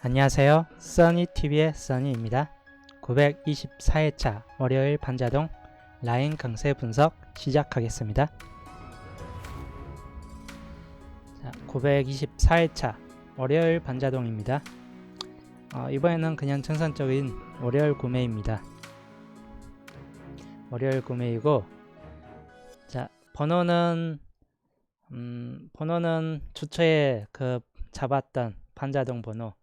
안녕하세요. 써니TV의 써니입니다. 924회차 월요일 반자동 라인 강세 분석 시작하겠습니다. 자, 924회차 월요일 반자동입니다. 이번에는 그냥 정상적인 월요일 구매입니다. 월요일 구매이고, 자, 번호는 주초에 잡았던 반자동 번호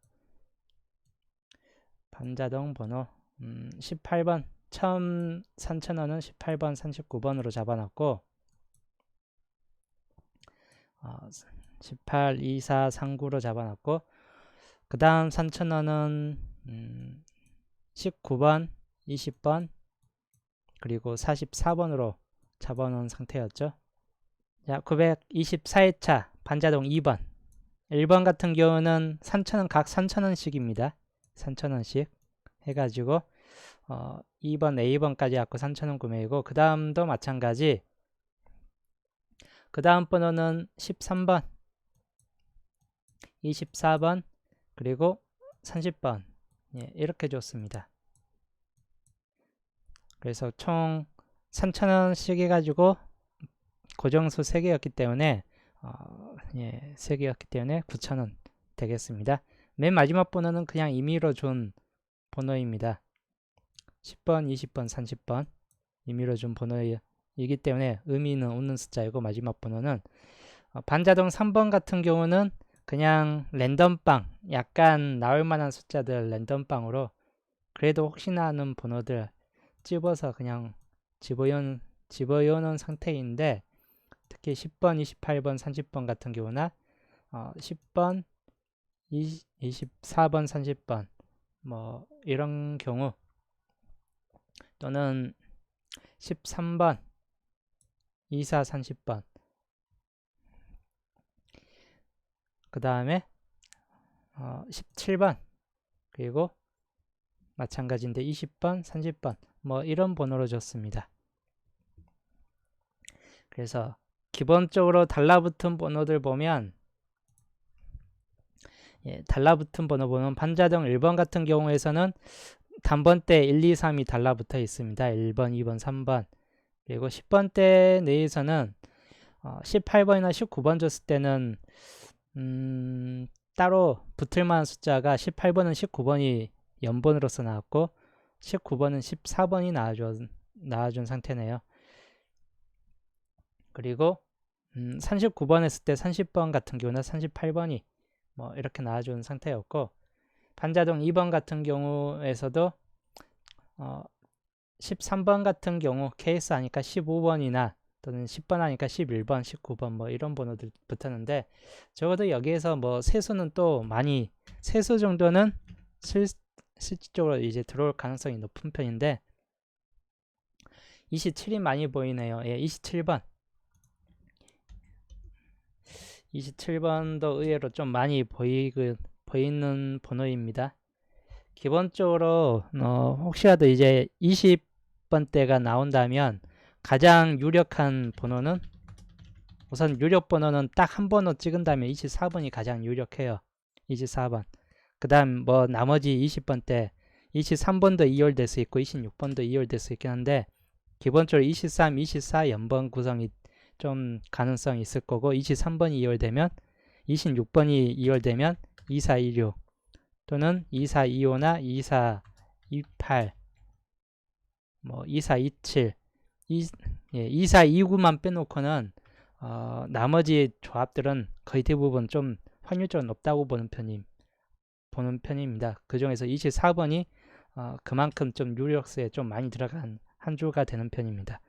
18번, 처음 3,000원은 18번, 39번으로 잡아놨고 18, 24, 39로 잡아놨고 그 다음 3,000원은 19번, 20번 그리고 44번으로 잡아놓은 상태였죠. 자, 924회차 반자동 2번 1번 같은 경우는 3,000원 각 3,000원씩입니다. 3,000원씩 해가지고 2번, A번까지 갖고 3,000원 구매이고 그 다음도 마찬가지. 그 다음 번호는 13번, 24번 그리고 30번 이렇게 줬습니다. 그래서 총 3,000원씩 해가지고 고정수 3개였기 때문에 3개였기 때문에 9,000원 되겠습니다. 맨 마지막 번호는 그냥 임의로 준 번호입니다. 10번, 20번, 30번 임의로 준 번호이기 때문에 의미는 없는 숫자이고 마지막 번호는 반자동 3번 같은 경우는 그냥 랜덤빵, 약간 나올 만한 숫자들 랜덤빵으로 그래도 혹시나 하는 번호들 집어서 그냥 집어여놓은 상태인데 특히 10번, 28번, 30번 같은 경우나 10번, 24번, 30번 뭐 이런 경우 또는 13번, 24, 30번 그 다음에 17번 그리고 마찬가지인데 20번, 30번 뭐 이런 번호로 줬습니다. 그래서 기본적으로 달라붙은 번호들 보면 달라붙은 번호 보면 반자동 1번 같은 경우에서는 단번대 1, 2, 3이 달라붙어 있습니다. 1번, 2번, 3번 그리고 10번대 내에서는 18번이나 19번 줬을 때는 따로 붙을만한 숫자가 18번은 19번이 연번으로서 나왔고 19번은 14번이 나와준 상태네요. 그리고 39번 했을 때 30번 같은 경우는 38번이 뭐 이렇게 나와준 상태였고 반자동 2번 같은 경우에서도 13번 같은 경우 케이스 하니까 15번이나 또는 10번 하니까 11번, 19번 뭐 이런 번호들 붙었는데 적어도 여기에서 뭐 세수는 또 많이 세수 정도는 실질적으로 이제 들어올 가능성이 높은 편인데 27이 많이 보이네요. 27번 27번도 의외로 좀 많이 보이는 번호입니다. 기본적으로 혹시라도 이제 20번대가 나온다면 가장 유력한 번호는 우선 유력 번호는 딱 한 번호 찍은다면 24번이 가장 유력해요. 24번. 그 다음 뭐 나머지 20번대 23번도 2열 될 수 있고 26번도 2열 될 수 있긴 한데 기본적으로 23, 24 연번 구성이 좀 가능성이 있을 거고 23번이 2열되면 26번이 2열되면 2426 또는 2425나 2428 뭐 2427 2429만 빼놓고는 나머지 조합들은 거의 대부분 좀 확률적으로 높다고 보는 편입니다. 그 중에서 24번이 그만큼 좀 유력수에 좀 많이 들어간 한 주가 되는 편입니다.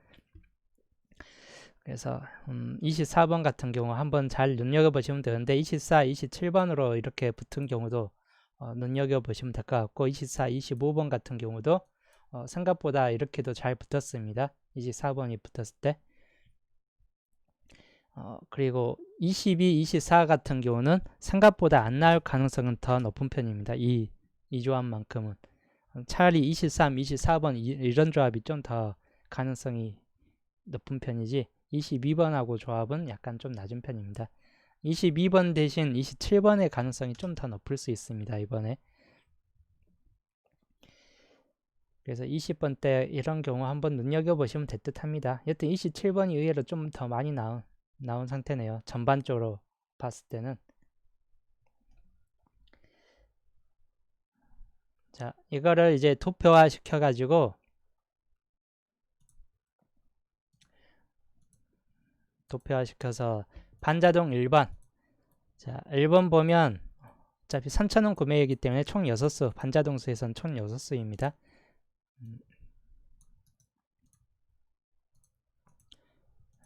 그래서 24번 같은 경우 한번 잘 눈여겨보시면 되는데 24, 27번으로 이렇게 붙은 경우도 눈여겨보시면 될 것 같고 24, 25번 같은 경우도 생각보다 이렇게도 잘 붙었습니다. 24번이 붙었을 때 그리고 22, 24 같은 경우는 생각보다 안 나올 가능성은 더 높은 편입니다. 이 조합만큼은 차라리 23, 24번 이런 조합이 좀 더 가능성이 높은 편이지 22번하고 조합은 약간 좀 낮은 편입니다. 22번 대신 27번의 가능성이 좀 더 높을 수 있습니다, 이번에. 그래서 20번 때 이런 경우 한번 눈여겨보시면 될 듯 합니다. 여튼 27번이 의외로 좀 더 많이 나온 상태네요. 전반적으로 봤을 때는. 자, 이거를 이제 투표화 시켜가지고 투표화시켜서 반자동 1번. 자, 1번 보면 어차피 3,000원 구매이기 때문에 총 6수, 반자동수에선 총 6수입니다.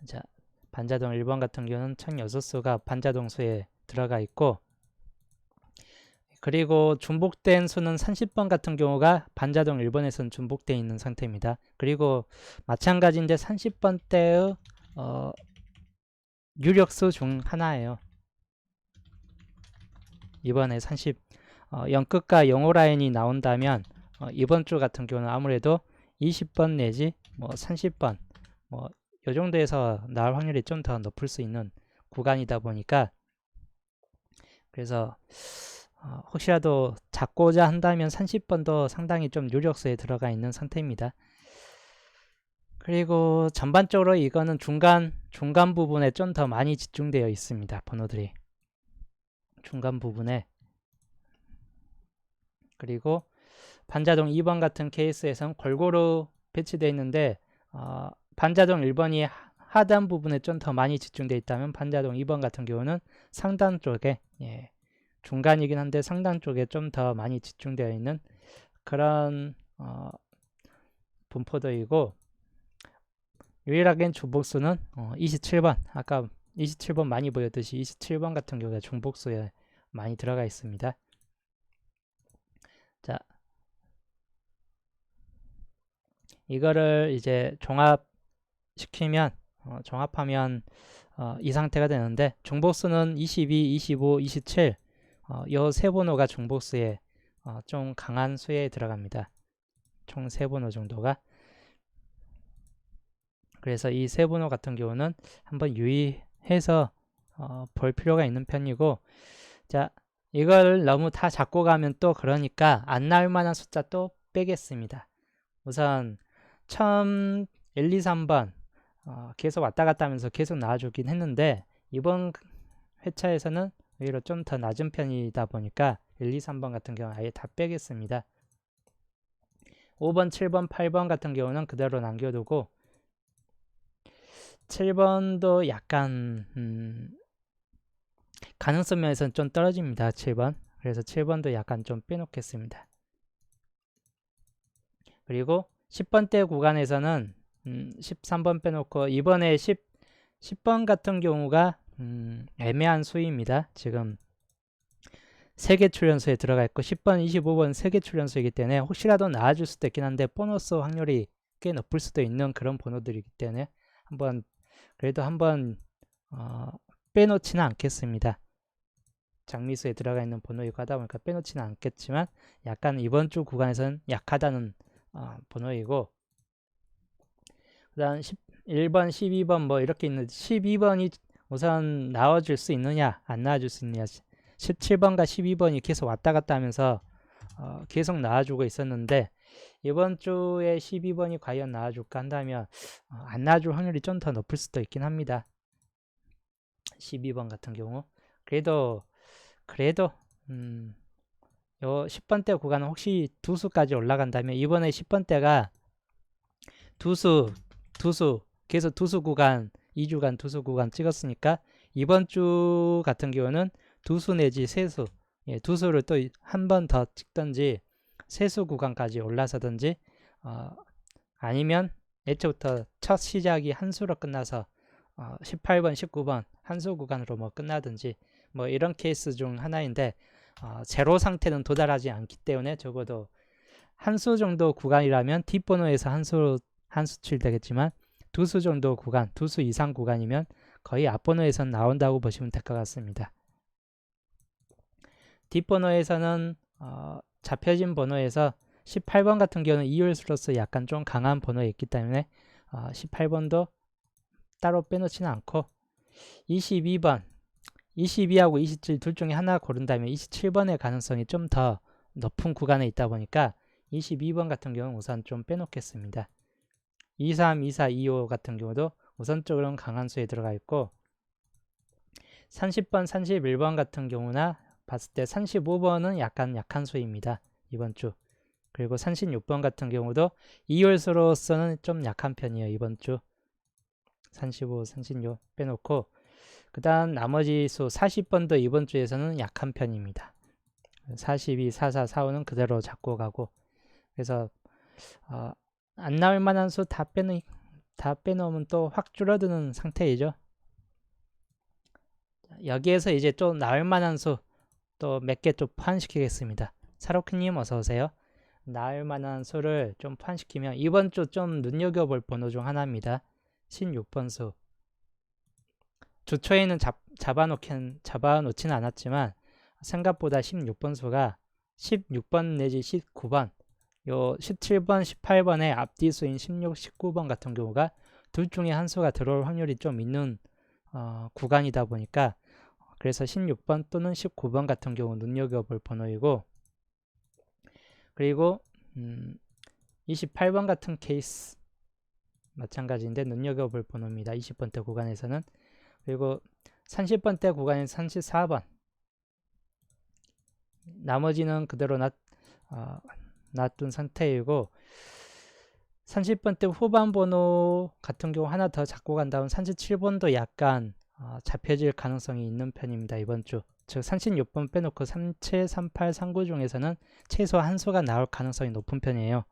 자, 반자동 1번 같은 경우는 총 6수가 반자동수에 들어가 있고, 그리고 중복된 수는 30번 같은 경우가 반자동 1번에서는 중복되어 있는 상태입니다. 그리고 마찬가지인데 30번대의 유력수 중 하나예요. 이번에 0끝과 0호 라인이 나온다면 이번 주 같은 경우는 아무래도 20번 내지 뭐 30번 뭐 이 정도에서 나올 확률이 좀 더 높을 수 있는 구간이다 보니까, 그래서 혹시라도 잡고자 한다면 30번도 상당히 좀 유력수에 들어가 있는 상태입니다. 그리고 전반적으로 이거는 중간 부분에 좀 더 많이 집중되어 있습니다. 번호들이 중간 부분에. 그리고 반자동 2번 같은 케이스에서는 골고루 배치되어 있는데 반자동 1번이 하단 부분에 좀 더 많이 집중되어 있다면 반자동 2번 같은 경우는 상단 쪽에, 중간이긴 한데 상단 쪽에 좀 더 많이 집중되어 있는 그런 분포도이고, 유일하게 중복수는 27번, 아까 27번 많이 보였듯이 27번 같은 경우가 중복수에 많이 들어가 있습니다. 자, 이거를 이제 종합시키면 종합하면 이 상태가 되는데, 중복수는 22, 25, 27 이 세 번호가 중복수에 좀 강한 수에 들어갑니다. 총 세 번호 정도가. 그래서 이 세 번호 같은 경우는 한번 유의해서 볼 필요가 있는 편이고, 자, 이걸 너무 다 잡고 가면 또 그러니까 안 나올 만한 숫자 또 빼겠습니다. 우선 처음 1, 2, 3번 계속 왔다 갔다 하면서 계속 나와주긴 했는데, 이번 회차에서는 오히려 좀 더 낮은 편이다 보니까 1, 2, 3번 같은 경우는 아예 다 빼겠습니다. 5번, 7번, 8번 같은 경우는 그대로 남겨두고, 7번도 약간 가능성 면에서는 좀 떨어집니다. 7번. 그래서 7번도 약간 좀 빼놓겠습니다. 그리고 10번대 구간에서는 13번 빼놓고, 이번에 10번 같은 경우가 애매한 수입니다. 지금 3개 출연수에 들어가 있고 10번, 25번 3개 출연수이기 때문에 혹시라도 나와줄 수도 있긴 한데 보너스 확률이 꽤 높을 수도 있는 그런 번호들이기 때문에 그래도 한번 빼놓지는 않겠습니다. 장미수에 들어가 있는 번호이고 하다 보니까 빼놓지는 않겠지만, 약간 이번 주 구간에서는 약하다는 번호이고, 그 다음 1번, 12번 뭐 이렇게 있는데 12번이 우선 나와줄 수 있느냐 안 나와줄 수 있느냐, 17번과 12번이 계속 왔다 갔다 하면서 계속 나와주고 있었는데, 이번 주에 12번이 과연 나와줄까 한다면 안 나와줄 확률이 좀 더 높을 수도 있긴 합니다. 12번 같은 경우. 그래도 요 10번대 구간은 혹시 두수까지 올라간다면, 이번에 10번대가 두수 계속 두수 구간 2주간 두수 구간 찍었으니까 이번 주 같은 경우는 두수 내지 세수, 두수를 또 한 번 더 찍든지 세수 구간까지 올라서든지, 아니면 애초부터 첫 시작이 한수로 끝나서 18번, 19번 한수 구간으로 뭐 끝나든지 뭐 이런 케이스 중 하나인데, 제로 상태는 도달하지 않기 때문에 적어도 한수 정도 구간이라면 뒷번호에서 한수칠 되겠지만, 두수 정도 구간, 두수 이상 구간이면 거의 앞번호에선 나온다고 보시면 될 것 같습니다. 뒷번호에서는 잡혀진 번호에서 18번 같은 경우는 이율수로서 약간 좀 강한 번호에 있기 때문에 18번도 따로 빼놓지는 않고, 22하고 27 둘 중에 하나 고른다면 27번의 가능성이 좀 더 높은 구간에 있다 보니까 22번 같은 경우는 우선 좀 빼놓겠습니다. 23, 24, 25 같은 경우도 우선적으로는 강한 수에 들어가 있고 30번, 31번 같은 경우나 봤을 때 35번은 약간 약한 수입니다. 이번 주. 그리고 36번 같은 경우도 2월수로서는 좀 약한 편이에요. 이번 주. 35, 36 빼놓고 그 다음 나머지 수 40번도 이번 주에서는 약한 편입니다. 42, 44, 45는 그대로 잡고 가고 그래서 안 나올 만한 수 다 빼놓으면 또 확 줄어드는 상태이죠. 여기에서 이제 좀 나올 만한 수 또 몇 개 좀 포함시키겠습니다. 사로크님 어서 오세요. 나올 만한 수를 좀 포함시키면 이번 주 좀 눈여겨볼 번호 중 하나입니다. 16번 수. 주 초에는 잡아놓지는 않았지만 생각보다 16번 수가 16번 내지 19번 요 17번, 18번의 앞뒤 수인 16, 19번 같은 경우가 둘 중에 한 수가 들어올 확률이 좀 있는 구간이다 보니까 그래서 16번 또는 19번 같은 경우 눈여겨볼 번호이고 그리고 28번 같은 케이스 마찬가지인데 눈여겨볼 번호입니다. 20번대 구간에서는 그리고 30번대 구간에서 34번 나머지는 그대로 놔둔 상태이고 30번대 후반 번호 같은 경우 하나 더 잡고 간다면 37번도 약간 잡혀질 가능성이 있는 편입니다. 이번 주. 즉 36번 빼놓고 37, 38, 39 중에서는 최소 한 수가 나올 가능성이 높은 편이에요.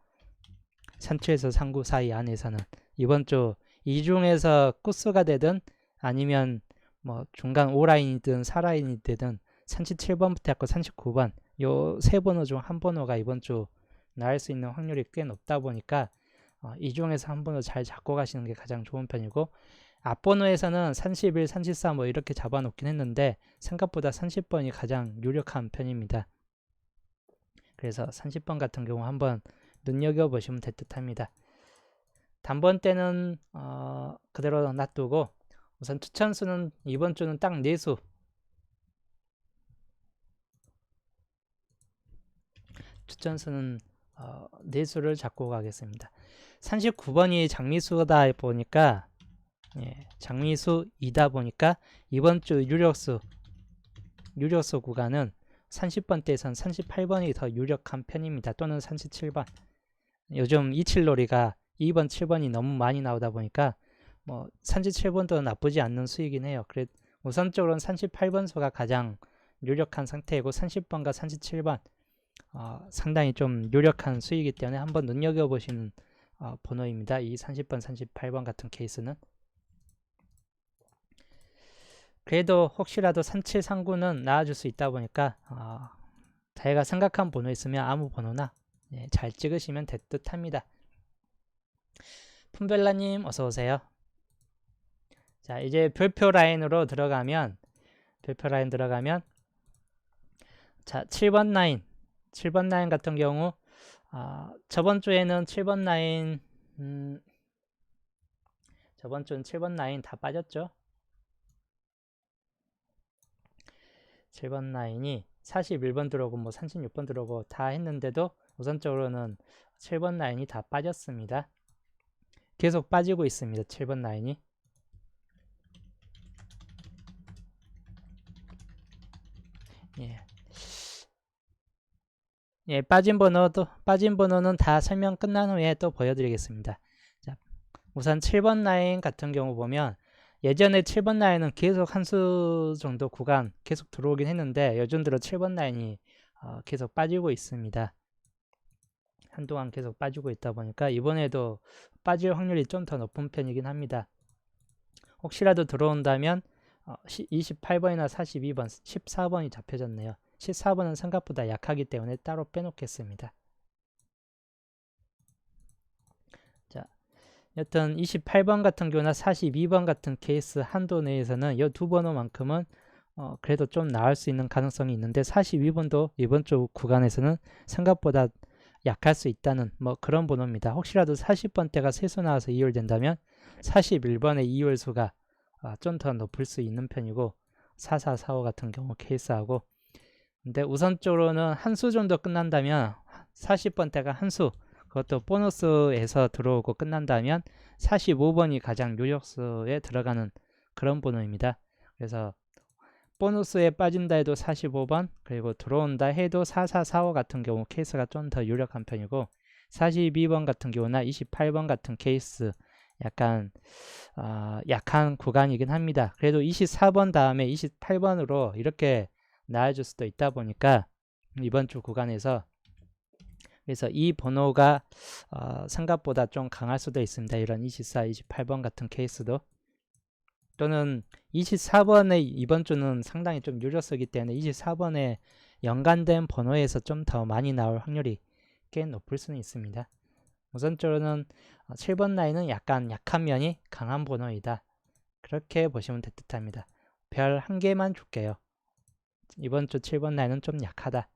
37에서 39 사이 안에서는 이번 주 이 중에서 끝수가 되든 아니면 뭐 중간 5라인이든 4라인이 되든 37번부터 해서 39번 요 세 번호 중 한 번호가 이번 주 나올 수 있는 확률이 꽤 높다 보니까 이 중에서 한 번호 잘 잡고 가시는 게 가장 좋은 편이고 앞번호에서는 31, 34 뭐 이렇게 잡아놓긴 했는데 생각보다 30번이 가장 유력한 편입니다. 그래서 30번 같은 경우 한번 눈여겨보시면 될 듯합니다. 단번 때는 그대로 놔두고 우선 추천수는 이번 주는 딱 4수 추천수는 4수를 잡고 가겠습니다. 39번이 장미수다 보니까 장미수이다 보니까 이번 주 유력수 구간은 30번대에선 38번이 더 유력한 편입니다. 또는 37번. 요즘 27놀이가 2번, 7번이 너무 많이 나오다 보니까 뭐 37번도 나쁘지 않는 수이긴 해요. 그래 우선적으로는 38번 수가 가장 유력한 상태이고 30번과 37번 상당히 좀 유력한 수이기 때문에 한번 눈여겨보시는 번호입니다. 이 30번, 38번 같은 케이스는. 그래도 혹시라도 37, 39는 나와줄 수 있다 보니까 자기가 생각한 번호 있으면 아무 번호나 잘 찍으시면 될 듯 합니다. 푼벨라님 어서오세요. 자 이제 별표 라인으로 들어가면 자 7번 라인 같은 경우 저번 주에는 7번 라인 저번 주는 7번 라인 다 빠졌죠. 7번 라인이 41번 들어오고 뭐 36번 들어오고 다 했는데도 우선적으로는 7번 라인이 다 빠졌습니다. 계속 빠지고 있습니다. 7번 라인이. 빠진 번호는 다 설명 끝난 후에 또 보여드리겠습니다. 자, 우선 7번 라인 같은 경우 보면 예전에 7번 라인은 계속 한 수 정도 구간 계속 들어오긴 했는데 요즘 들어 7번 라인이 계속 빠지고 있습니다. 한동안 계속 빠지고 있다 보니까 이번에도 빠질 확률이 좀 더 높은 편이긴 합니다. 혹시라도 들어온다면 28번이나 42번, 14번이 잡혀졌네요. 14번은 생각보다 약하기 때문에 따로 빼놓겠습니다. 자, 여튼 28번 같은 경우나 42번 같은 케이스 한도 내에서는 이 두 번호만큼은 그래도 좀 나을 수 있는 가능성이 있는데 42번도 이번 주 구간에서는 생각보다 약할 수 있다는 뭐 그런 번호입니다. 혹시라도 40번대가 세수 나와서 2월 된다면 41번의 2월 수가 좀 더 높을 수 있는 편이고 4445 같은 경우 케이스하고, 근데 우선적으로는 한 수 정도 끝난다면 40번대가 한 수, 그것도 보너스에서 들어오고 끝난다면 45번이 가장 유력수에 들어가는 그런 번호입니다. 그래서 보너스에 빠진다 해도 45번, 그리고 들어온다 해도 4445 같은 경우 케이스가 좀 더 유력한 편이고, 42번 같은 경우나 28번 같은 케이스 약간 약한 구간이긴 합니다. 그래도 24번 다음에 28번으로 이렇게 나아질 수도 있다 보니까 이번 주 구간에서, 그래서 이 번호가 생각보다 좀 강할 수도 있습니다. 이런 24, 28번 같은 케이스도. 또는 24번의 이번 주는 상당히 좀 유력수이기 때문에 24번에 연관된 번호에서 좀 더 많이 나올 확률이 꽤 높을 수는 있습니다. 우선적으로는 7번 라인은 약간 약한 면이 강한 번호이다. 그렇게 보시면 될 듯합니다. 별 한 개만 줄게요. 이번 주 7번 라인은 좀 약하다.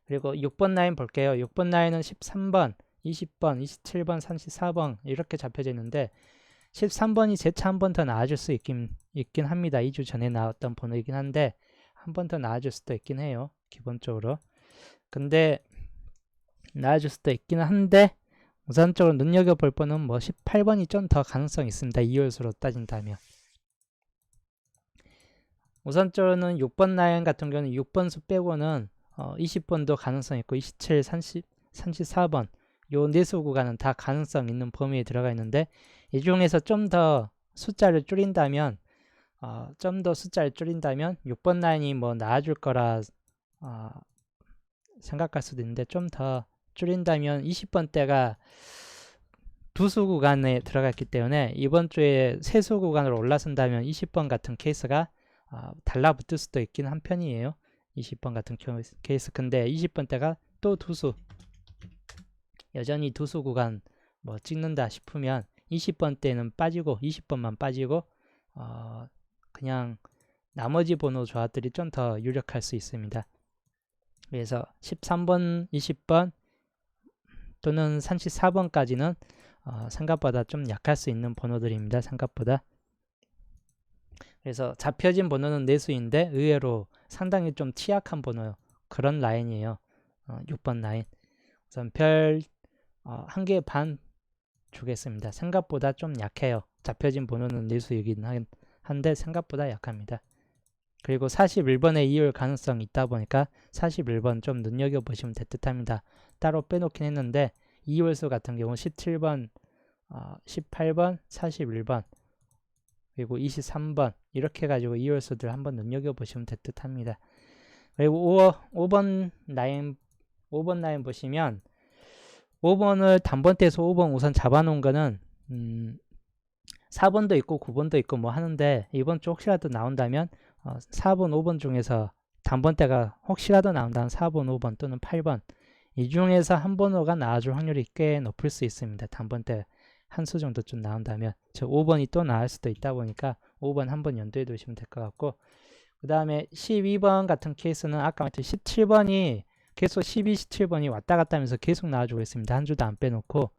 그리고 6번 라인 볼게요. 6번 라인은 13번, 20번, 27번, 34번 이렇게 잡혀져 있는데 13번이 재차 한 번 더 나아질 수 있긴 합니다. 2주 전에 나왔던 번호이긴 한데 한 번 더 나아질 수도 있긴 해요. 기본적으로. 근데 나아질 수도 있긴 한데 우선적으로 눈여겨볼 번은 뭐 18번이 좀 더 가능성이 있습니다. 2월수로 따진다면. 우선적으로는 6번 라인 같은 경우는 6번 수 빼고는 20번도 가능성 있고 27, 30, 34번 요 네수 구간은 다 가능성 있는 범위에 들어가 있는데 이 중에서 좀 더 숫자를 줄인다면 6번 라인이 뭐 나아질 거라 생각할 수도 있는데 좀 더 줄인다면 20번대가 두 수 구간에 들어갔기 때문에 이번 주에 세 수 구간으로 올라선다면 20번 같은 케이스가 달라붙을 수도 있긴 한 편이에요. 20번 같은 케이스. 근데 20번대가 또 두 수, 여전히 두 수 구간 뭐 찍는다 싶으면 20번대는 빠지고 20번만 빠지고 그냥 나머지 번호 조합들이 좀 더 유력할 수 있습니다. 그래서 13번, 20번 또는 34번까지는 생각보다 좀 약할 수 있는 번호들입니다. 생각보다. 그래서 잡혀진 번호는 네수인데 의외로 상당히 좀 취약한 번호, 그런 라인이에요. 6번 라인. 우선 별 1개 반 주겠습니다. 생각보다 좀 약해요. 잡혀진 번호는 네수이긴 한데 생각보다 약합니다. 그리고 41번에 이을 가능성이 있다 보니까 41번 좀 눈여겨보시면 될 듯합니다. 따로 빼놓긴 했는데 이월수 같은 경우 17번, 18번, 41번 그리고 23번 이렇게 해가지고 이월수들 한번 눈여겨보시면 될 듯합니다. 그리고 5번 라인 보시면 5번을 단번대에서 5번 우선 잡아놓은 거는 4번도 있고 9번도 있고 뭐 하는데 이번 주 혹시라도 나온다면 4번, 5번 중에서 단번대가 혹시라도 나온다면 4번, 5번 또는 8번 이 중에서 한 번호가 나와줄 확률이 꽤 높을 수 있습니다. 단번대 한 수 정도 좀 나온다면 저 5번이 또 나올 수도 있다 보니까 5번 한번 염두에 두시면 될 것 같고, 그 다음에 12번 같은 케이스는 아까 말했듯이 17번이 계속 12, 17번이 왔다 갔다 하면서 계속 나와주고 있습니다. 한 주도 안 빼놓고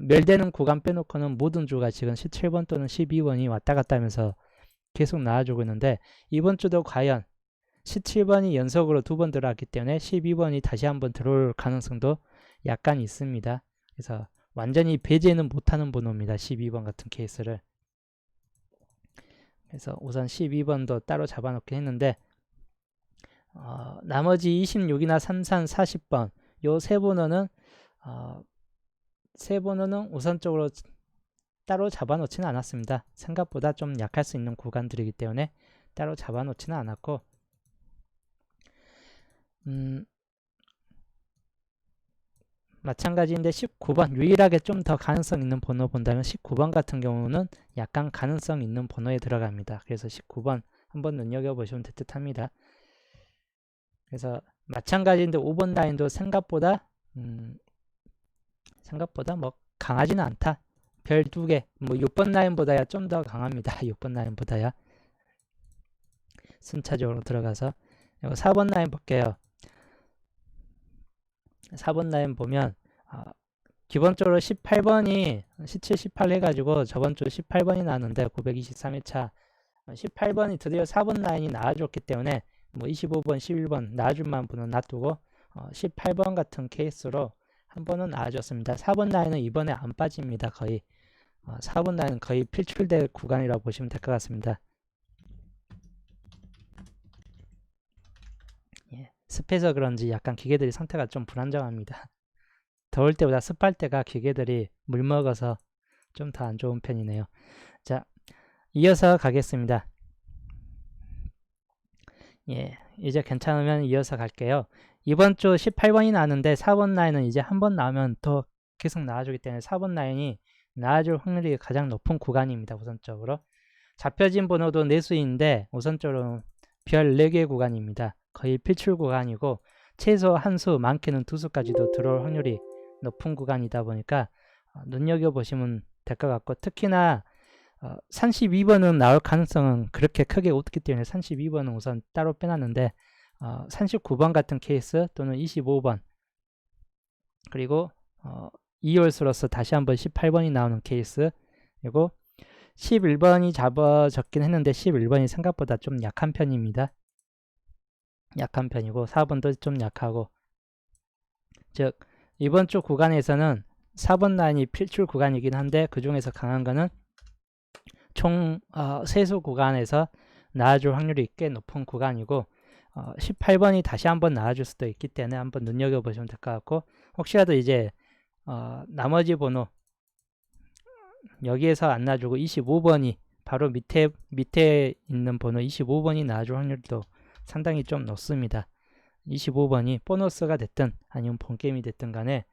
멸되는 구간 빼놓고는 모든 주가 지금 17번 또는 12번이 왔다 갔다 하면서 계속 나와주고 있는데 이번 주도 과연 17번이 연속으로 두 번 들어왔기 때문에 12번이 다시 한번 들어올 가능성도 약간 있습니다. 그래서 완전히 배제는 못하는 번호입니다. 12번 같은 케이스를. 그래서 우선 12번도 따로 잡아놓긴 했는데 나머지 26이나 33, 40번 요 세 번호는 우선적으로 따로 잡아놓지는 않았습니다. 생각보다 좀 약할 수 있는 구간들이기 때문에 따로 잡아놓지는 않았고 마찬가지인데 19번 유일하게 좀 더 가능성 있는 번호 본다면 19번 같은 경우는 약간 가능성 있는 번호에 들어갑니다. 그래서 19번 한번 눈여겨보시면 될 듯합니다. 그래서 마찬가지인데 5번 라인도 생각보다 뭐 강하지는 않다. 별 2개 뭐 6번 라인보다야 좀 더 강합니다. 6번 라인보다야 순차적으로 들어가서 4번 라인 볼게요. 4번 라인 보면 기본적으로 18번이 17, 18 해가지고 저번 주 18번이 나왔는데 923회차 18번이 드디어 4번 라인이 나와줬기 때문에 뭐 25번, 11번 나와줄 만한 번호 놔두고 18번 같은 케이스로 한 번은 나와줬습니다. 4번 라인은 이번에 안 빠집니다. 거의 4번 라인은 거의 필출될 구간이라고 보시면 될 것 같습니다. 예, 습해서 그런지 약간 기계들이 상태가 좀 불안정합니다. 더울 때보다 습할 때가 기계들이 물 먹어서 좀 더 안 좋은 편이네요. 자, 이어서 가겠습니다. 예, 이제 괜찮으면 이어서 갈게요. 이번 주 18번이 나왔는데 4번 라인은 이제 한 번 나오면 더 계속 나와주기 때문에 4번 라인이 나와줄 확률이 가장 높은 구간입니다. 우선적으로 잡혀진 번호도 내수인데 우선적으로 별 4개 구간입니다. 거의 필출 구간이고 최소 한 수, 많게는 2수까지도 들어올 확률이 높은 구간이다 보니까 눈여겨보시면 될 것 같고, 특히나 32번은 나올 가능성은 그렇게 크게 없기 때문에 32번은 우선 따로 빼놨는데 39번 같은 케이스 또는 25번 그리고 2월수로서 다시 한번 18번이 나오는 케이스, 그리고 11번이 잡아졌긴 했는데 11번이 생각보다 좀 약한 편입니다. 약한 편이고 4번도 좀 약하고, 즉 이번 주 구간에서는 4번 라인이 필출 구간이긴 한데 그 중에서 강한 거는 총 세수 구간에서 나와줄 확률이 꽤 높은 구간이고 18번이 다시 한번 나와줄 수도 있기 때문에 한번 눈여겨보시면 될 것 같고, 혹시라도 이제 나머지 번호 여기에서 안 나와주고 25번이 바로 밑에 있는 번호 25번이 나와줄 확률도 상당히 좀 높습니다. 25번이 보너스가 됐든 아니면 본게임이 됐든 간에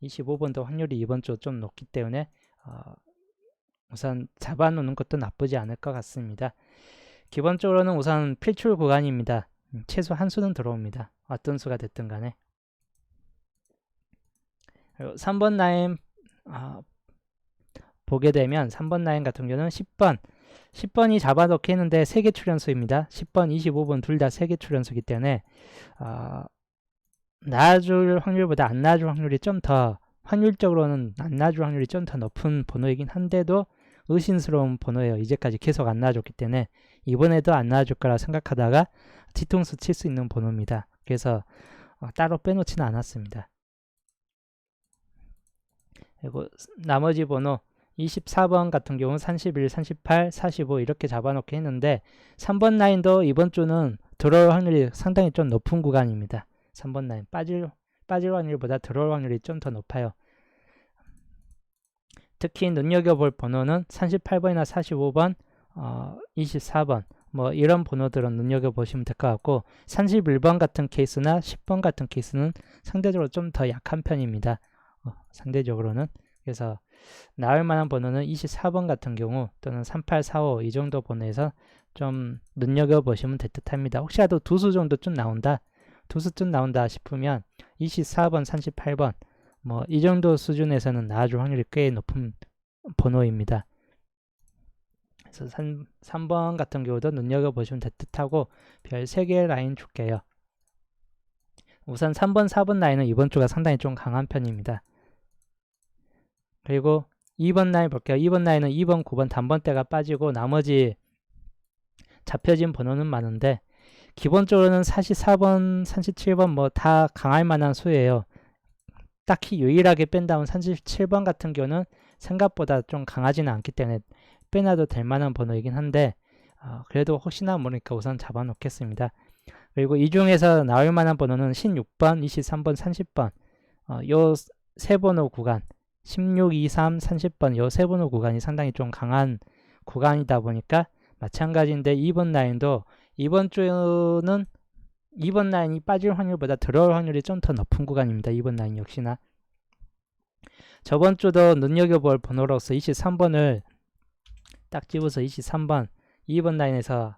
25번도 확률이 이번 주 좀 높기 때문에 우선 잡아놓는 것도 나쁘지 않을 것 같습니다. 기본적으로는 우선 필출 구간입니다. 최소 한 수는 들어옵니다. 어떤 수가 됐든 간에. 그리고 3번 라인 보게 되면 3번 라인 같은 경우는 10번이 잡아놓게 했는데 3개 출연수입니다. 10번, 25번 둘 다 3개 출연수이기 때문에 나와줄 확률보다 안 나와줄 확률이 좀 더, 확률적으로는 안 나와줄 확률이 좀 더 높은 번호이긴 한데도 의심스러운 번호예요. 이제까지 계속 안 나와줬기 때문에 이번에도 안 나와줄 거라 생각하다가 뒤통수 칠 수 있는 번호입니다. 그래서 따로 빼놓지는 않았습니다. 그리고 나머지 번호 24번 같은 경우는 31, 38, 45 이렇게 잡아놓게 했는데 3번 라인도 이번 주는 들어올 확률이 상당히 좀 높은 구간입니다. 3번 라인 빠질 확률보다 들어올 확률이 좀 더 높아요. 특히 눈여겨볼 번호는 38번이나 45번, 24번 뭐 이런 번호들은 눈여겨보시면 될 것 같고, 31번 같은 케이스나 10번 같은 케이스는 상대적으로 좀 더 약한 편입니다. 상대적으로는. 그래서 나올 만한 번호는 24번 같은 경우 또는 38, 45 이 정도 번호에서 좀 눈여겨보시면 될 듯 합니다. 혹시라도 두 수 정도 좀 나온다, 두 수쯤 나온다 싶으면 24번, 38번 뭐 이 정도 수준에서는 나와줄 확률이 꽤 높은 번호입니다. 그래서 3번 같은 경우도 눈여겨보시면 될 듯하고 별 3개 라인 줄게요. 우선 3번, 4번 라인은 이번 주가 상당히 좀 강한 편입니다. 그리고 2번 라인 볼게요. 2번 라인은 2번, 9번 단번대가 빠지고 나머지 잡혀진 번호는 많은데 기본적으로는 44번, 37번 뭐 다 강할 만한 수예요. 딱히 유일하게 뺀다면 37번 같은 경우는 생각보다 좀 강하지는 않기 때문에 빼놔도 될 만한 번호이긴 한데 그래도 혹시나 모르니까 우선 잡아놓겠습니다. 그리고 이 중에서 나올 만한 번호는 16번, 23번, 30번 요 세 번호 구간 16, 23, 30번 요 세 번호 구간이 상당히 좀 강한 구간이다 보니까 마찬가지인데 2번 라인도 이번 주는 2번 라인이 빠질 확률보다 들어올 확률이 좀 더 높은 구간입니다. 2번 라인 역시나. 저번 주도 눈여겨볼 번호로서 23번을 딱 집어서 23번 2번 라인에서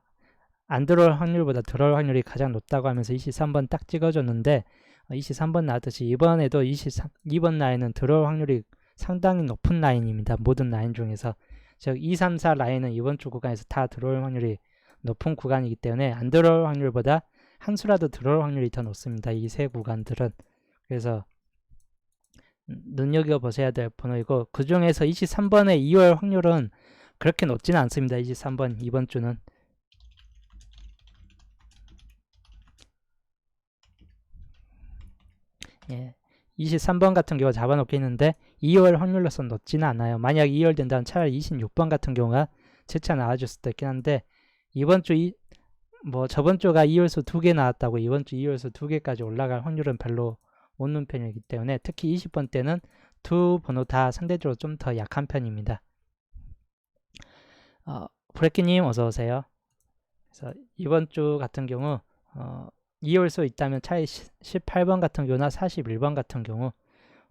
안 들어올 확률보다 들어올 확률이 가장 높다고 하면서 23번 딱 찍어줬는데 23번 나왔듯이 이번에도 2번 라인은 들어올 확률이 상당히 높은 라인입니다. 모든 라인 중에서. 즉 2, 3, 4 라인은 이번 주 구간에서 다 들어올 확률이 높은 구간이기 때문에 안 들어올 확률보다 한 수라도 들어올 확률이 더 높습니다. 이 세 구간들은. 그래서 눈여겨보셔야 될 번호이고, 그 중에서 23번의 2월 확률은 그렇게 높지는 않습니다. 23번 이번 주는 예, 23번 같은 경우 잡아놓겠는데 2월 확률로서 높지는 않아요. 만약 2월 된다면 차라리 26번 같은 경우가 재차 나와줄 수도 있긴 한데 이번 주 뭐 저번 주가 2월수 2개 나왔다고 이번 주 2월수 2개까지 올라갈 확률은 별로 없는 편이기 때문에 특히 20번 때는 두 번호 다 상대적으로 좀 더 약한 편입니다. 브레키님 어서 오세요. 그래서 이번 주 같은 경우 2월수 있다면 차라리 18번 같은 경우나 41번 같은 경우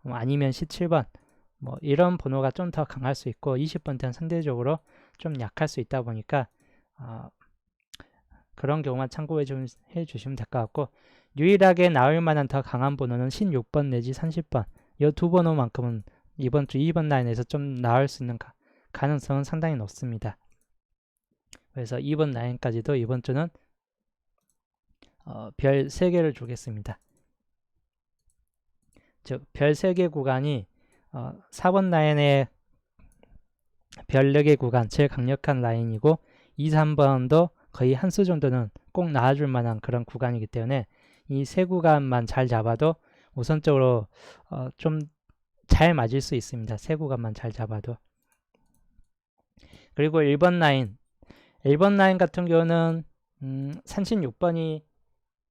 아니면 17번 뭐 이런 번호가 좀 더 강할 수 있고 20번 때는 상대적으로 좀 약할 수 있다 보니까 그런 경우만 참고해 주시면 될 것 같고 유일하게 나올 만한 더 강한 번호는 16번 내지 30번 이 두 번호만큼은 이번 주 2번 라인에서 좀 나올 수 있는 가능성은 상당히 높습니다. 그래서 2번 라인까지도 이번 주는 별 3개를 주겠습니다. 즉 별 3개 구간이 4번 라인의 별 4개 구간 제일 강력한 라인이고 2, 3번도 거의 한 수 정도는 꼭 나와줄 만한 그런 구간이기 때문에 이 세 구간만 잘 잡아도 우선적으로 좀 잘 맞을 수 있습니다. 세 구간만 잘 잡아도. 그리고 1번 라인 같은 경우는 36번이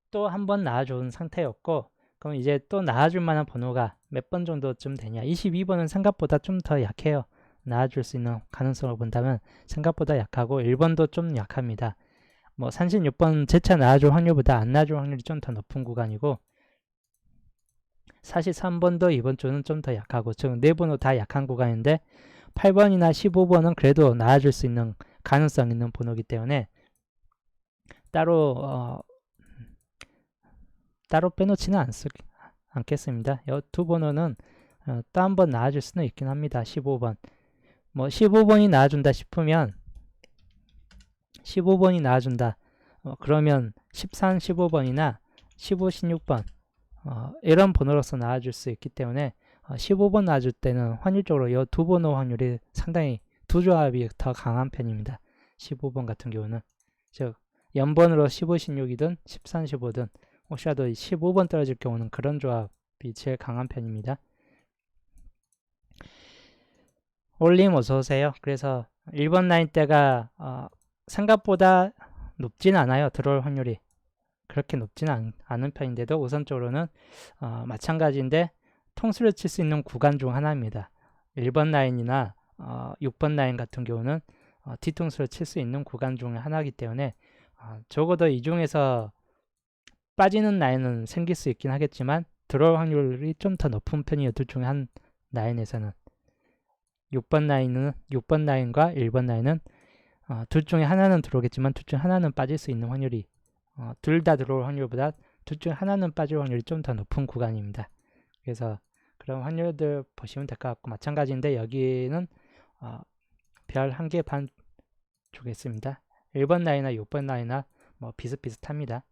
또 한 번 나와준 상태였고 그럼 이제 또 나와줄 만한 번호가 몇 번 정도쯤 되냐. 22번은 생각보다 좀 더 약해요. 나와줄 수 있는 가능성을 본다면 생각보다 약하고 1번도 좀 약합니다. 뭐 36번 재차 나와줄 확률보다 안 나와줄 확률이 좀 더 높은 구간이고 43번도 이번 주는 좀 더 약하고 즉 네 번호 다 약한 구간인데 8번이나 15번은 그래도 나와줄 수 있는 가능성 있는 번호이기 때문에 따로 빼놓지는 않겠습니다. 이 두 번호는 또 한 번 나와줄 수는 있긴 합니다. 15번 뭐 15번이 나와준다 싶으면 15번이 나와준다 그러면 13, 15번이나 15, 16번 이런 번호로서 나와줄 수 있기 때문에 15번 나와줄 때는 확률적으로 이 두 번호 확률이 상당히 두 조합이 더 강한 편입니다. 15번 같은 경우는 즉 연번으로 15, 16이든 13, 15든 혹시라도 15번 떨어질 경우는 그런 조합이 제일 강한 편입니다. 올림 어서오세요. 그래서 1번 라인 때가 생각보다 높진 않아요. 들어올 확률이 그렇게 높지는 않은 편인데도 우선적으로는 마찬가지인데 통수를 칠 수 있는 구간 중 하나입니다. 1번 라인이나 6번 라인 같은 경우는 뒤통수를 칠 수 있는 구간 중 하나이기 때문에 적어도 이 중에서 빠지는 라인은 생길 수 있긴 하겠지만 들어올 확률이 좀 더 높은 편이에요. 둘 중에 한 라인에서는 6번 라인과 1번 라인은 둘 중에 하나는 들어오겠지만 둘 중에 하나는 빠질 수 있는 확률이 둘 다 들어올 확률보다 둘 중에 하나는 빠질 확률이 좀 더 높은 구간입니다. 그래서 그런 확률들 보시면 될 것 같고 마찬가지인데 여기는 별 1개 반 주겠습니다. 1번 라인이나 6번 라인이나 뭐 비슷비슷합니다.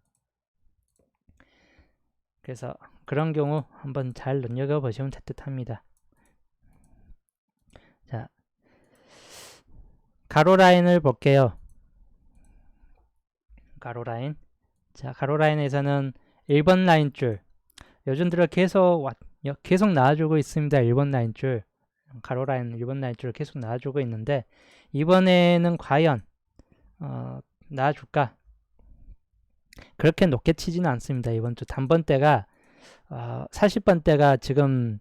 그래서 그런 경우 한번 잘 눈여겨보시면 될 듯 합니다. 자, 가로 라인을 볼게요. 가로 라인. 자, 가로 라인에서는 1번 라인 줄 요즘 들어 계속 나와주고 있습니다. 1번 라인 줄 가로 라인 1번 라인 줄 계속 나와주고 있는데 이번에는 과연 나와줄까? 그렇게 높게 치지는 않습니다. 이번 주 단번대가 40번대가 지금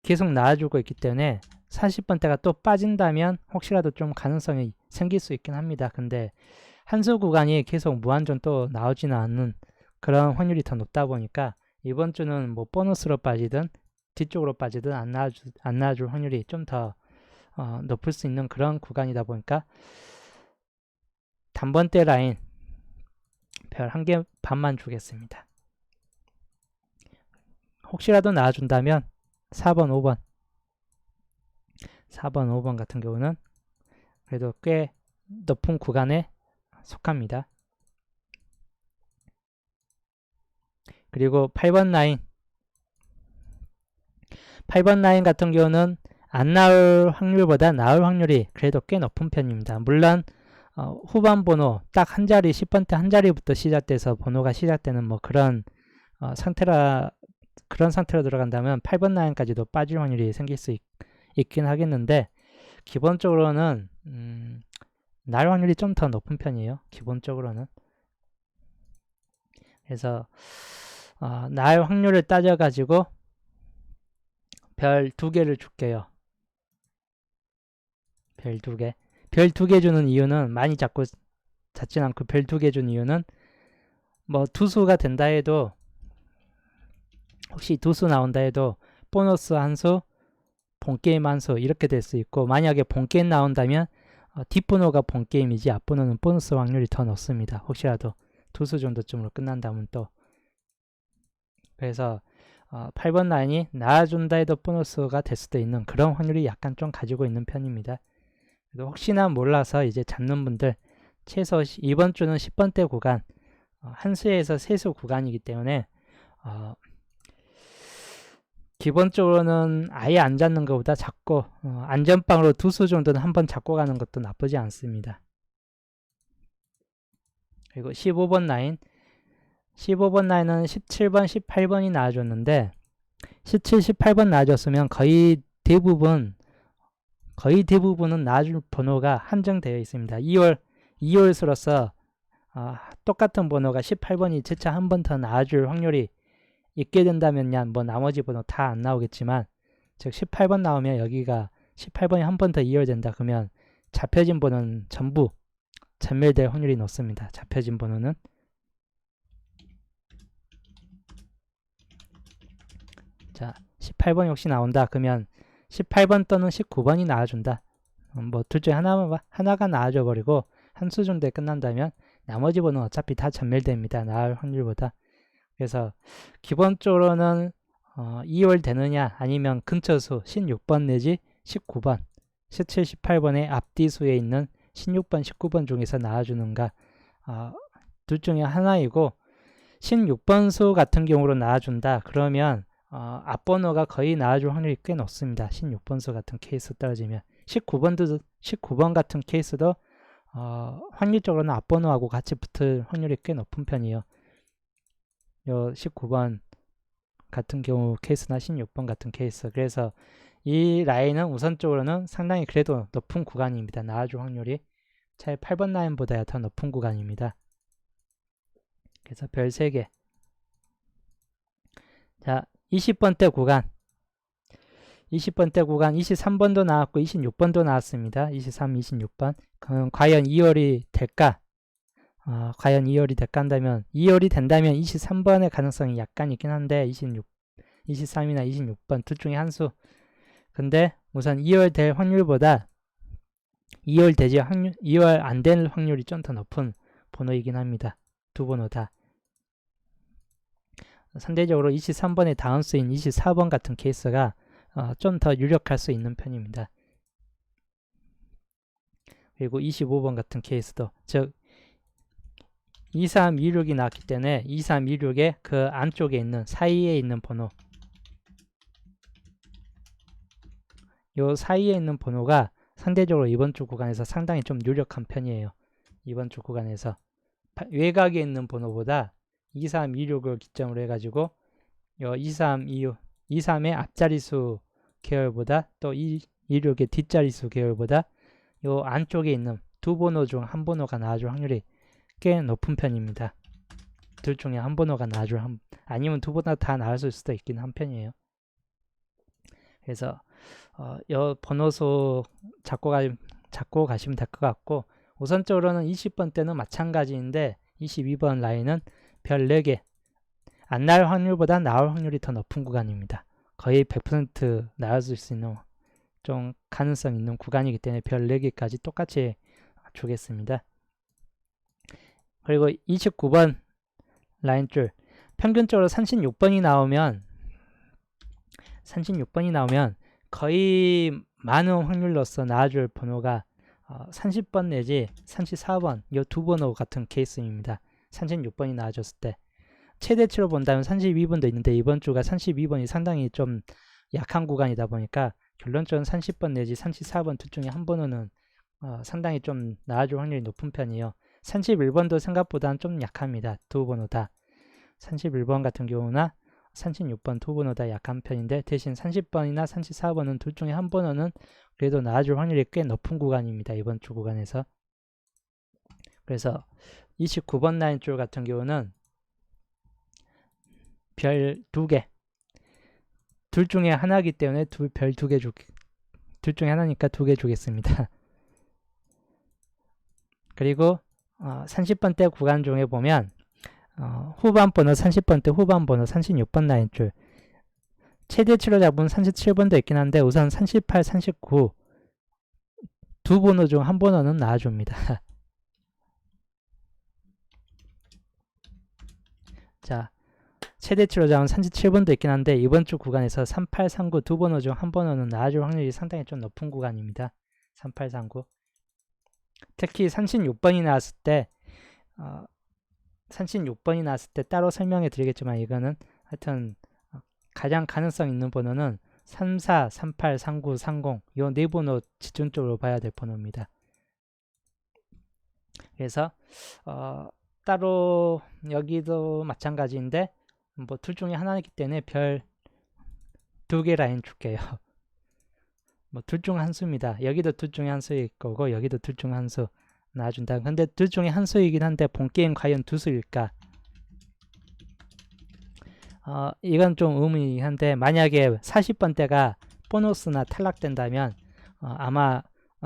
계속 나와주고 있기 때문에 40번대가 또 빠진다면 혹시라도 좀 가능성이 생길 수 있긴 합니다. 근데 한수 구간이 계속 무한정 또 나오지는 않는 그런 확률이 더 높다 보니까 이번 주는 뭐 보너스로 빠지든 뒤쪽으로 빠지든 안 나와줄 확률이 좀 더 높을 수 있는 그런 구간이다 보니까 단번대 라인 별 1개 반만 주겠습니다. 혹시라도 나와준다면 4번, 5번 같은 경우는 그래도 꽤 높은 구간에 속합니다. 그리고 8번 라인 같은 경우는 안 나올 확률보다 나올 확률이 그래도 꽤 높은 편입니다. 물론 후반 번호 딱 한 자리 10번대 한 자리부터 시작돼서 번호가 시작되는 뭐 그런 상태라 그런 상태로 들어간다면 8번 라인까지도 빠질 확률이 생길 수 있긴 하겠는데 기본적으로는 날 확률이 좀 더 높은 편이에요. 기본적으로는. 그래서 날 확률을 따져가지고 별 2개를 줄게요. 별 2개. 별 2개 주는 이유는 많이 잡진 않고 별 2개 준 이유는 뭐 두수가 된다 해도 혹시 두수 나온다 해도 보너스 한 수, 본게임 한 수 이렇게 될 수 있고 만약에 본게임 나온다면 뒷번호가 본게임이지 앞번호는 보너스 확률이 더 높습니다. 혹시라도 두수 정도쯤으로 끝난다면 또 그래서 8번 라인이 나와준다 해도 보너스가 될 수도 있는 그런 확률이 약간 좀 가지고 있는 편입니다. 혹시나 몰라서 이제 잡는 분들 최소 이번 주는 10번대 구간 한 수에서 세 수 구간이기 때문에 기본적으로는 아예 안 잡는 것보다 잡고 안전빵으로 2수 정도는 한번 잡고 가는 것도 나쁘지 않습니다. 그리고 15번 라인 15번 라인은 17번, 18번이 나와줬는데 17, 18번 나와줬으면 거의 대부분은 나와줄 번호가 한정되어 있습니다. 2월수로서 똑같은 번호가 18번이 재차 한 번 더 나와줄 확률이 있게 된다면 뭐 나머지 번호 다 안 나오겠지만 즉 18번 나오면 여기가 18번이 한 번 더 2월된다 그러면 잡혀진 번호는 전부 전멸될 확률이 높습니다. 잡혀진 번호는 자 18번 역시 나온다 그러면 18번 또는 19번이 나와준다. 뭐 둘 중에 하나가 나와줘 버리고 한 수 정도에 끝난다면 나머지 번호는 어차피 다 전멸됩니다. 나올 확률보다. 그래서 기본적으로는 2월 되느냐 아니면 근처수 16번 내지 19번 17, 18번의 앞뒤수에 있는 16번, 19번 중에서 나와주는가 둘 중에 하나이고 16번 수 같은 경우로 나와준다 그러면 앞번호가 거의 나와줄 확률이 꽤 높습니다. 16번 수 같은 케이스 떨어지면 19번 같은 케이스도 확률적으로는 앞번호하고 같이 붙을 확률이 꽤 높은 편이에요. 요 19번 같은 경우 케이스나 16번 같은 케이스 그래서 이 라인은 우선적으로는 상당히 그래도 높은 구간입니다. 나와줄 확률이 차라리 8번 라인보다 더 높은 구간입니다. 그래서 별 3개 자 20번대 구간 20번대 구간 23번도 나왔고 26번도 나왔습니다. 23, 26번 그럼 과연 2월이 될까? 과연 2월이 될까 한다면 2월이 된다면 23번의 가능성이 약간 있긴 한데 23이나 26번 둘 중에 한 수 근데 우선 2월 될 확률보다 2월 되지 2월 안 될 확률이 좀 더 높은 번호이긴 합니다. 두 번호 다 상대적으로 23번의 다음 수인 24번 같은 케이스가 좀 더 유력할 수 있는 편입니다. 그리고 25번 같은 케이스도 즉 2326이 나왔기 때문에 2326의 그 안쪽에 있는 사이에 있는 번호 요 사이에 있는 번호가 상대적으로 이번 주 구간에서 상당히 좀 유력한 편이에요. 이번 주 구간에서 외곽에 있는 번호보다 2326을 기점으로 해가지고 요 23의 앞자리수 계열보다 또 26의 뒷자리수 계열보다 요 안쪽에 있는 두 번호 중 한 번호가 나와줄 확률이 꽤 높은 편입니다. 둘 중에 한 번호가 나와줄 아니면 두 번호 다 나왔을 수도 있긴 한 편이에요. 그래서 요 번호수 잡고 가시면 될 것 같고 우선적으로는 20번 때는 마찬가지인데 22번 라인은 별 4개 안 나올 확률보다 나올 확률이 더 높은 구간입니다. 거의 100% 나왔을 수 있는 좀 가능성 있는 구간이기 때문에 별 4개까지 똑같이 주겠습니다. 그리고 29번 라인줄 평균적으로 36번이 나오면 거의 많은 확률로서 나와줄 번호가 30번 내지 34번 이 두 번호 같은 케이스입니다. 36번이 나와줬을 때 최대치로 본다면 32번도 있는데 이번 주가 32번이 상당히 좀 약한 구간이다 보니까 결론적으로 30번 내지 34번 둘 중에 한 번호는 상당히 좀 나와줄 확률이 높은 편이에요. 31번도 생각보다는 좀 약합니다. 두 번호 다. 31번 같은 경우나 36번 두 번호다 약한 편인데 대신 30번이나 34번은 둘 중에 한 번호는 그래도 나와줄 확률이 꽤 높은 구간입니다. 이번 주 구간에서. 그래서 29번 라인 줄 같은 경우는 별 2개, 둘 중에 하나이기 때문에 별 2개 둘 중에 하나니까 2개 주겠습니다. 그리고 30번대 구간 중에 보면 후반 번호 30번대 후반 번호 36번 라인 줄 최대치로 잡은 37번도 있긴 한데 우선 38, 39 두 번호 중 한 번호는 나와줍니다. 자, 최대치로 잡은 37번도 있긴 한데 이번 주 구간에서 38, 39 두 번호 중 한 번호는 나와줄 확률이 상당히 좀 높은 구간입니다. 38, 39 특히 36번이 나왔을 때 36번이 나왔을 때 따로 설명해 드리겠지만 이거는 하여튼 가장 가능성 있는 번호는 34, 38, 39, 30 이 네 번호 집중적으로 봐야 될 번호입니다. 그래서 따로 여기도 마찬가지인데 뭐 둘 중에 하나이기 때문에 별 2개 라인 줄게요. 뭐 둘 중 한 수입니다. 여기도 둘 중에 한 수일 거고 여기도 둘 중 한 수 나와준다. 근데 둘 중에 한 수이긴 한데 본게임 과연 두 수일까? 이건 좀 의문이한데 만약에 40번대가 보너스나 탈락된다면 아마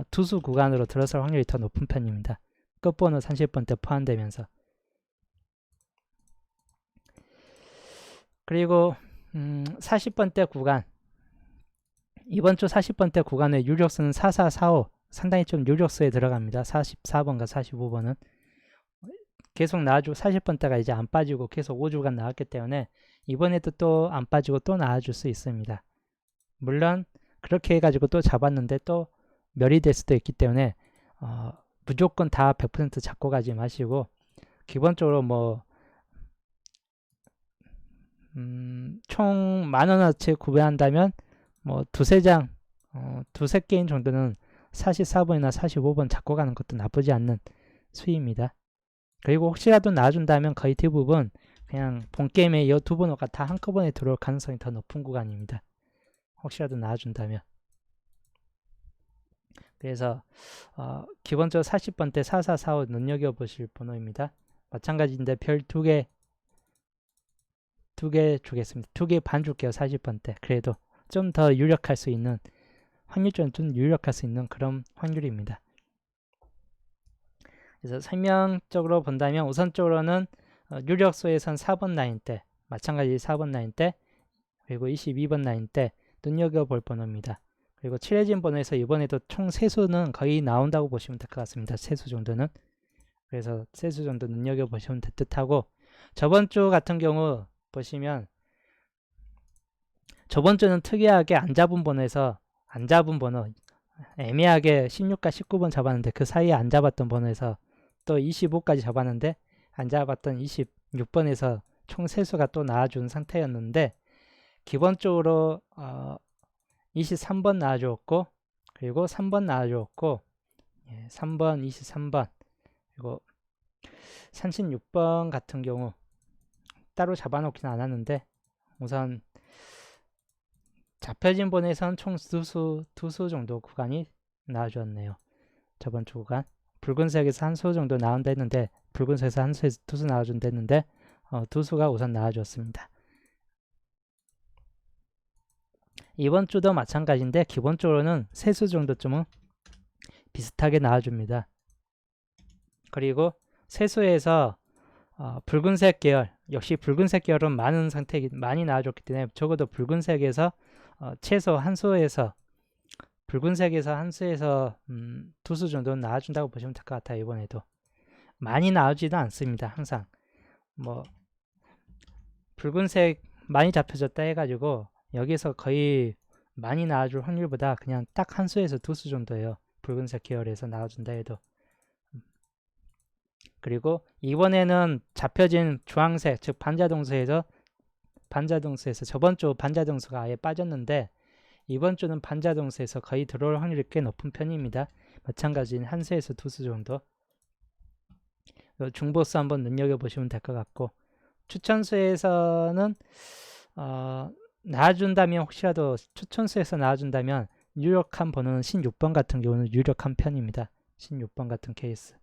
투수 구간으로 들어설 확률이 더 높은 편입니다. 끝번호 30번대 포함되면서. 그리고 40번대 구간 이번 주 40번대 구간의 유력수는 4445 상당히 좀 유력수에 들어갑니다. 44번과 45번은 계속 나와주고 40번대가 이제 안 빠지고 계속 5주간 나왔기 때문에 이번에도 또 안 빠지고 또 나와줄 수 있습니다. 물론 그렇게 해가지고 또 잡았는데 또 멸이 될 수도 있기 때문에 무조건 다 100% 잡고 가지 마시고 기본적으로 뭐 총 10,000원어치 구매한다면 뭐 두세 장, 두세 게임 정도는 44번이나 45번 잡고 가는 것도 나쁘지 않는 수위입니다. 그리고 혹시라도 나와준다면 거의 대부분 그냥 본게임에 이 두 번호가 다 한꺼번에 들어올 가능성이 더 높은 구간입니다. 혹시라도 나와준다면. 그래서 기본적으로 40번대 4445 눈여겨보실 번호입니다. 마찬가지인데 별 2개 주겠습니다. 2개 반 줄게요. 40번대. 그래도 좀 더 유력할 수 있는 확률적으로 좀 유력할 수 있는 그런 확률입니다. 그래서 설명적으로 본다면 우선적으로는 유력수에선 4번 라인 때 마찬가지 4번 라인 때 그리고 22번 라인 때 눈여겨볼 번호입니다. 그리고 칠해진 번호에서 이번에도 총 3수는 거의 나온다고 보시면 될 것 같습니다. 3수 정도는. 그래서 3수 정도 눈여겨보시면 될 듯하고 저번 주 같은 경우 보시면 저번 주는 특이하게 안 잡은 번호에서 안 잡은 번호 애매하게 16과 19번 잡았는데 그 사이에 안 잡았던 번호에서 또 25까지 잡았는데 안 잡았던 26번에서 총 3수가 또 나와준 상태였는데 기본적으로 23번 나와주었고 그리고 3번 나와주었고 3번, 23번 그리고 36번 같은 경우 따로 잡아놓지는 않았는데 우선 잡혀진 번에선 총 두 수 정도 구간이 나와주었네요. 저번 주 구간 붉은색에서 한 수 정도 나온다 했는데 붉은색에서 한 수에서 두 수 나와준다 했는데 두 수가 우선 나와주었습니다. 이번 주도 마찬가지인데 기본적으로는 세 수 정도쯤은 비슷하게 나와줍니다. 그리고 세 수에서 붉은색 계열 역시 붉은색 계열은 많이 나와줬기 때문에 적어도 붉은색에서 최소 한 수에서 붉은색에서 한 수에서 두 수 정도는 나와준다고 보시면 될 것 같아요. 이번에도 많이 나오지도 않습니다. 항상 뭐 붉은색 많이 잡혀졌다 해가지고 여기서 거의 많이 나와줄 확률보다 그냥 딱 한 수에서 두 수 정도예요. 붉은색 계열에서 나와준다 해도. 그리고 이번에는 잡혀진 주황색 즉 반자동수에서 저번 주 반자동수가 아예 빠졌는데 이번 주는 반자동수에서 거의 들어올 확률이 꽤 높은 편입니다. 마찬가지인 한 수에서 두 수 정도. 중보수 한번 눈여겨보시면 될 것 같고 추천수에서는 나와준다면, 혹시라도 추천수에서 나와준다면 유력한 번호는 16번 같은 경우는 유력한 편입니다. 16번 같은 케이스.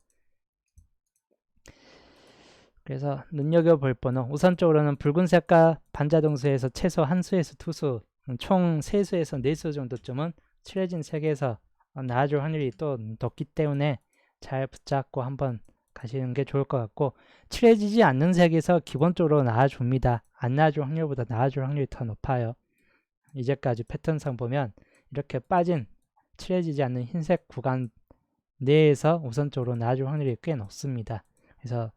그래서 눈여겨볼 번호, 우선적으로는 붉은색과 반자동수에서 최소 한 수에서 두 수, 총 세 수에서 네 수 정도쯤은 칠해진 색에서 나와줄 확률이 또 높기 때문에 잘 붙잡고 한번 가시는 게 좋을 것 같고, 칠해지지 않는 색에서 기본적으로 나와줍니다. 안 나와줄 확률보다 나와줄 확률이 더 높아요. 이제까지 패턴상 보면 이렇게 빠진 칠해지지 않는 흰색 구간 내에서 우선적으로 나와줄 확률이 꽤 높습니다. 그래서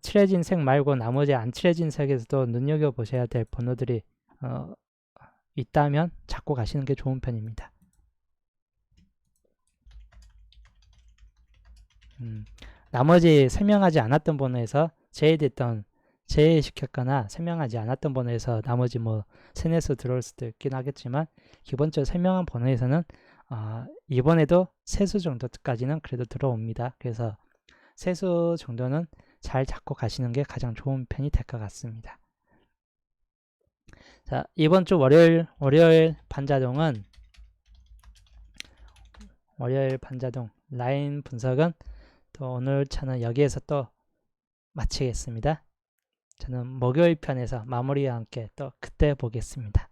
칠해진 색 말고 나머지 안 칠해진 색에서도 눈여겨보셔야 될 번호들이 있다면 잡고 가시는 게 좋은 편입니다. 나머지 설명하지 않았던 번호에서 제외시켰거나 설명하지 않았던 번호에서 나머지 뭐 세네수 들어올 수도 있긴 하겠지만, 기본적으로 설명한 번호에서는 이번에도 세수 정도까지는 그래도 들어옵니다. 그래서 세수 정도는 잘 잡고 가시는 게 가장 좋은 편이 될 것 같습니다. 자, 이번 주 월요일 반자동 라인 분석은 또 오늘 차는 여기에서 또 마치겠습니다. 저는 목요일 편에서 마무리와 함께 또 그때 보겠습니다.